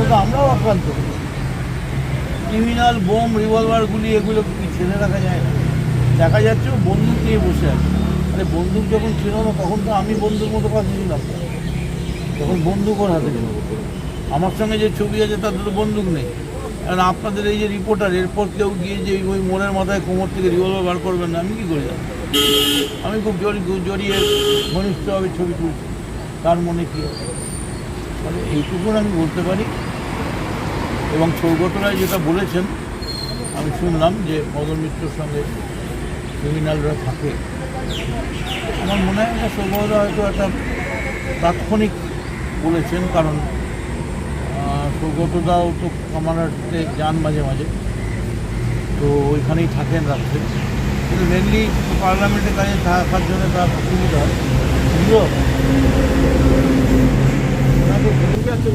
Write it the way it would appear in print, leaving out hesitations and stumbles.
তো আমরাও আক্রান্ত। ক্রিমিনাল বোম রিভলভার গুলি এগুলো কি ছেড়ে রাখা যায় না? দেখা যাচ্ছে ও বন্দুক নিয়ে বসে আছে। আরে বন্দুক যখন ছিল না তখন তো আমি বন্দুক মতো কাছে ছিলাম, তখন বন্দুক ওর হাতে ছিল। আমার সঙ্গে যে ছবি আছে তাতে তো বন্দুক নেই। কারণ আপনাদের এই যে রিপোর্টার, এরপর কেউ গিয়ে যে ওই মোড়ের মাথায় কোমর থেকে রিভলভার বার করবেন না, আমি কী করে জানি? আমি খুব জড়িয়ে ঘনিষ্ঠভাবে ছবি তুলছি, তার মনে কী আছে? মানে এইটুকুন আমি বলতে পারি। এবং সৌগত রায় যেটা বলেছেন, আমি শুনলাম যে মদন মিত্রর সঙ্গে ক্রিমিনালরা থাকে। আমার মনে হয় না সৌগত হয়তো একটা তাৎক্ষণিক বলেছেন, কারণ সৌগতদাও তো কামারহাটে যান মাঝে মাঝে, তো ওইখানেই থাকেন রাত্রে। কিন্তু মেনলি পার্লামেন্টে কাজে থাকার জন্য তার সুবিধা হয়।